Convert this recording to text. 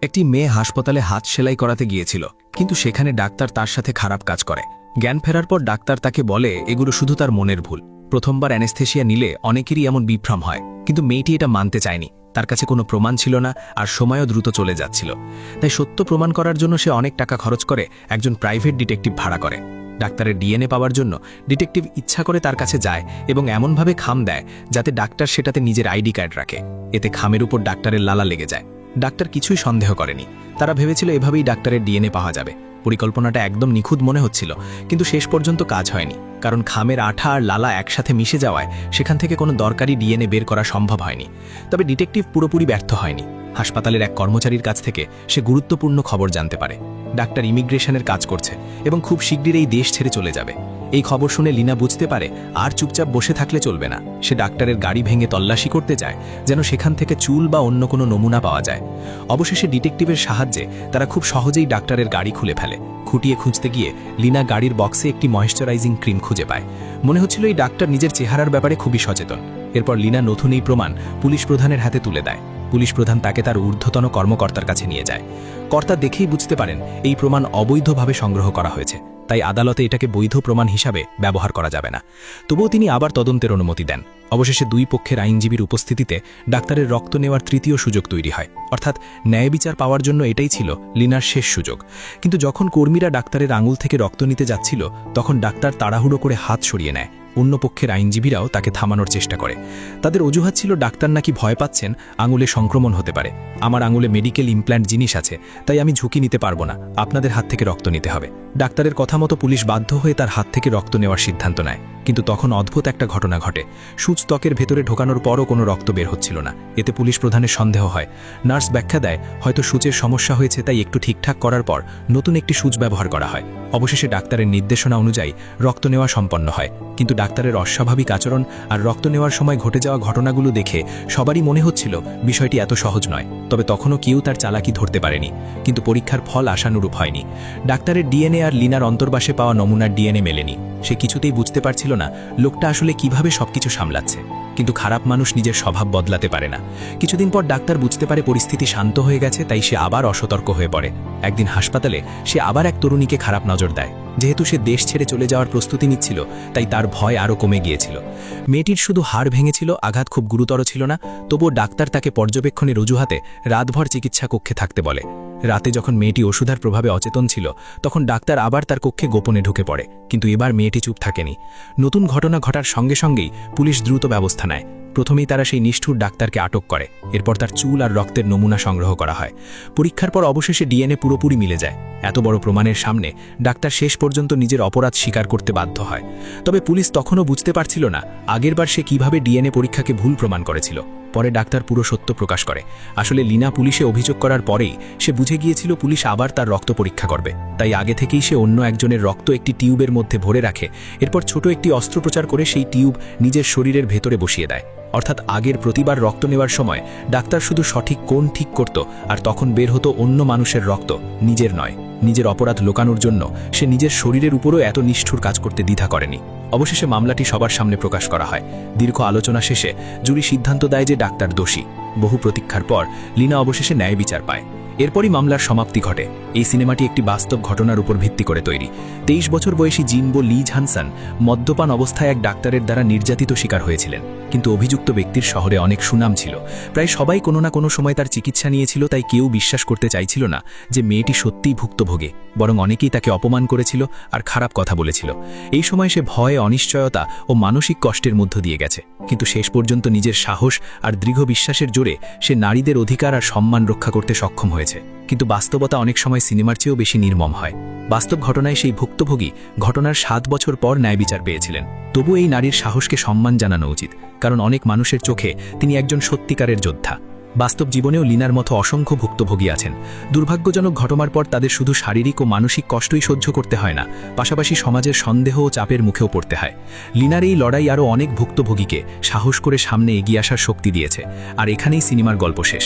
একটি মেয়ে হাসপাতালে হাত সেলাই করাতে গিয়েছিল, কিন্তু সেখানে ডাক্তার তার সাথে খারাপ কাজ করে। জ্ঞান ফেরার পর ডাক্তার তাকে বলে এগুলো শুধু তার মনের ভুল। প্রথমবার অ্যানেস্থেশিয়া নিলে অনেকেরই এমন বিভ্রম হয়, কিন্তু মেয়েটি এটা মানতে চায়নি। তার কাছে কোনো প্রমাণ ছিল না, আর সময়ও দ্রুত চলে যাচ্ছিল। তাই সত্য প্রমাণ করার জন্য সে অনেক টাকা খরচ করে একজন প্রাইভেট ডিটেকটিভ ভাড়া করে। ডাক্তারের ডিএনএ পাওয়ার জন্য ডিটেকটিভ ইচ্ছা করে তার কাছে যায় এবং এমনভাবে খাম দেয় যাতে ডাক্তার সেটাতে নিজের আইডি কার্ড রাখে। এতে খামের উপর ডাক্তারের লালা লেগে যায়। ডাক্তার কিছুই সন্দেহ করেনি। তারা ভেবেছিল এভাবেই ডাক্তারের ডিএনএ পাওয়া যাবে। পরিকল্পনাটা একদম নিখুঁত মনে হচ্ছিল, কিন্তু শেষ পর্যন্ত কাজ হয়নি, কারণ খামের আঠা আর লালা একসাথে মিশে যাওয়ায় সেখান থেকে কোনো দরকারি ডিএনএ বের করা সম্ভব হয়নি। তবে ডিটেকটিভ পুরোপুরি ব্যর্থ হয়নি। হাসপাতালের এক কর্মচারীর কাছ থেকে সে গুরুত্বপূর্ণ খবর জানতে পারে। ডাক্তার ইমিগ্রেশনের কাজ করছে এবং খুব শিগগিরই এই দেশ ছেড়ে চলে যাবে। এই খবর শুনে লীনা বুঝতে পারে আর চুপচাপ বসে থাকলে চলবে না। সে ডাক্তারের গাড়ি ভেঙে তল্লাশি করতে যায়, যেন সেখান থেকে চুল বা অন্য কোনো নমুনা পাওয়া যায়। অবশেষে ডিটেকটিভের সাহায্যে তারা খুব সহজেই ডাক্তারের গাড়ি খুলে ফেলে। খুঁটিয়ে খুঁজতে গিয়ে লীনা গাড়ির বক্সে একটি ময়েশ্চারাইজিং ক্রিম খুঁজে পায়। মনে হচ্ছিল এই ডাক্তার নিজের চেহারার ব্যাপারে খুবই সচেতন। এরপর লীনা নতুন এই প্রমাণ পুলিশ প্রধানের হাতে তুলে দেয়। পুলিশ প্রধান তাকে তার ঊর্ধ্বতন কর্মকর্তার কাছে নিয়ে যায়। কর্তা দেখেই বুঝতে পারেন এই প্রমাণ অবৈধভাবে সংগ্রহ করা হয়েছে, তাই আদালতে এটাকে বৈধ প্রমাণ হিসাবে ব্যবহার করা যাবে না। তবুও তিনি আবার তদন্তের অনুমতি দেন। অবশেষে দুই পক্ষের আইনজীবীর উপস্থিতিতে ডাক্তারের রক্ত নেওয়ার তৃতীয় সুযোগ তৈরি হয়। অর্থাৎ ন্যায় বিচার পাওয়ার জন্য এটাই ছিল লিনার শেষ সুযোগ। কিন্তু যখন কর্মীরা ডাক্তারের আঙুল থেকে রক্ত নিতে যাচ্ছিল, তখন ডাক্তার তাড়াহুড়ো করে হাত সরিয়ে নেয়। অন্য পক্ষের আইনজীবীরাও তাকে থামানোর চেষ্টা করে। তাদের অজুহাত ছিল ডাক্তার নাকি ভয় পাচ্ছেন আঙুলে সংক্রমণ হতে পারে। আমার আঙুলে মেডিকেল ইমপ্ল্যান্ট জিনিস আছে, তাই আমি ঝুঁকি নিতে পারবো না, আপনাদের হাত থেকে রক্ত নিতে হবে। ডাক্তারের কথা মতো পুলিশ বাধ্য হয়ে তার হাত থেকে রক্ত নেওয়ার সিদ্ধান্ত নেয়। কিন্তু তখন অদ্ভুত একটা ঘটনা ঘটে। সূচ ত্বকের ভেতরে ঢোকানোর পরও কোনো রক্ত বের হচ্ছিল না। এতে পুলিশ প্রধানের সন্দেহ হয়। নার্স ব্যাখ্যা দেয় হয়তো সূচের সমস্যা হয়েছে, তাই একটু ঠিকঠাক করার পর নতুন একটি সূচ ব্যবহার করা হয়। অবশেষে ডাক্তারের নির্দেশনা অনুযায়ী রক্ত নেওয়া সম্পন্ন হয়। কিন্তু ডাক্তারের অস্বাভাবিক আচরণ আর রক্ত নেওয়ার সময় ঘটে যাওয়া ঘটনাগুলো দেখে সবারই মনে হচ্ছিল বিষয়টি এত সহজ নয়। তবে তখনও কেউ তার চালাকি ধরতে পারেনি। কিন্তু পরীক্ষার ফল আশানুরূপ হয়নি। ডাক্তারের ডিএনএ আর লিনার অন্তর্বাসে পাওয়া নমুনার ডিএনএ মেলেনি। সে কিছুতেই বুঝতে পারছিল না লোকটা আসলে কিভাবে সবকিছু সামলাচ্ছে। কিন্তু খারাপ মানুষ নিজের স্বভাব বদলাতে পারে না। কিছুদিন পর ডাক্তার বুঝতে পারে পরিস্থিতি শান্ত হয়ে গেছে, তাই সে আবার অসতর্ক হয়ে পড়ে। একদিন হাসপাতালে সে আবার এক তরুণীকে খারাপ নজর দেয়। যেহেতু সে দেশ ছেড়ে চলে যাওয়ার প্রস্তুতি নিচ্ছিল, তাই তার ভয় আরও কমে গিয়েছিল। মেয়েটির শুধু হাড় ভেঙেছিল, আঘাত খুব গুরুতর ছিল না। তবুও ডাক্তার তাকে পর্যবেক্ষণের অজুহাতে রাতভর চিকিৎসা কক্ষে থাকতে বলে। রাতে যখন মেয়েটি ওষুধের প্রভাবে অচেতন ছিল, তখন ডাক্তার আবার তার কক্ষে গোপনে ঢুকে পড়ে। কিন্তু এবার মেয়েটি চুপ থাকেনি। নতুন ঘটনা ঘটার সঙ্গে সঙ্গেই পুলিশ দ্রুত ব্যবস্থা নেয়। প্রথমেই তারা সেই নিষ্ঠুর ডাক্তারকে আটক করে। এরপর তার চুল আর রক্তের নমুনা সংগ্রহ করা হয়। পরীক্ষার পর অবশেষে ডিএনএ পুরোপুরি মিলে যায়। এত বড় প্রমাণের সামনে ডাক্তার শেষ পর্যন্ত নিজের অপরাধ স্বীকার করতে বাধ্য হয়। তবে পুলিশ তখনও বুঝতে পারছিল না আগেরবার সে কিভাবে ডিএনএ পরীক্ষাকে ভুল প্রমাণ করেছিল। পরে ডাক্তার পুরো সত্য প্রকাশ করে। আসলে লিনা পুলিশে অভিযোগ করার পরেই সে বুঝে গিয়েছিল পুলিশ আবার তার রক্ত পরীক্ষা করবে। তাই আগে থেকেই সে অন্য একজনের রক্ত একটি টিউবের মধ্যে ভরে রাখে। এরপর ছোট একটি অস্ত্রোপচার করে সেই টিউব নিজের শরীরের ভেতরে বসিয়ে দেয়। অর্থাৎ আগের প্রতিবার রক্ত নেওয়ার সময় ডাক্তার শুধু সঠিক কোণ ঠিক করত, আর তখন বের হতো অন্য মানুষের রক্ত, নিজের নয়। নিজের অপরাধ লোকানোর জন্য সে নিজের শরীরের উপরও এত নিষ্ঠুর কাজ করতে দ্বিধা করেনি। অবশেষে মামলাটি সবার সামনে প্রকাশ করা হয়। দীর্ঘ আলোচনা শেষে জুরি সিদ্ধান্ত দেয় যে ডাক্তার দোষী। বহু প্রতীক্ষার পর লিনা অবশেষে ন্যায় বিচার পায়। এরপরই মামলার সমাপ্তি ঘটে। এই সিনেমাটি একটি বাস্তব ঘটনার উপর ভিত্তি করে তৈরি। 23 বছর বয়সী জিনবো লি ঝানসান মদ্যপান অবস্থায় এক ডাক্তারের দ্বারা নির্যাতিত শিকার হয়েছিলেন। কিন্তু অভিযুক্ত ব্যক্তির শহরে অনেক সুনাম ছিল। প্রায় সবাই কোনো না কোনো সময় তার চিকিৎসা নিয়েছিল, তাই কেউ বিশ্বাস করতে চাইছিল না যে মেয়েটি সত্যিই ভুক্তভোগী। বরং অনেকেই তাকে অপমান করেছিল আর খারাপ কথা বলেছিল। এই সময় সে ভয়ে, অনিশ্চয়তা ও মানসিক কষ্টের মধ্য দিয়ে গেছে। কিন্তু শেষ পর্যন্ত নিজের সাহস আর দৃঢ় বিশ্বাসের জোরে সে নারীদের অধিকার আর সম্মান রক্ষা করতে সক্ষম হয়েছে। কিন্তু বাস্তবতা অনেক সময় সিনেমার চেয়েও বেশি নির্মম হয়। বাস্তব ঘটনায় সেই ভুক্তভোগী ঘটনার 7 বছর পর ন্যায় বিচার পেয়েছিলেন। তবু এই নারীর সাহসকে সম্মান জানানো উচিত, কারণ অনেক মানুষের চোখে তিনি একজন সত্যিকারের যোদ্ধা। বাস্তব জীবনেও লিনার মতো অসংখ্য ভুক্তভোগী আছেন। দুর্ভাগ্যজনক ঘটনার পর তাদের শুধু শারীরিক ও মানসিক কষ্টই সহ্য করতে হয় না, পাশাপাশি সমাজের সন্দেহ ও চাপের মুখেও পড়তে হয়। লিনার এই লড়াই আরও অনেক ভুক্তভোগীকে সাহস করে সামনে এগিয়ে আসার শক্তি দিয়েছে। আর এখানেই সিনেমার গল্প শেষ।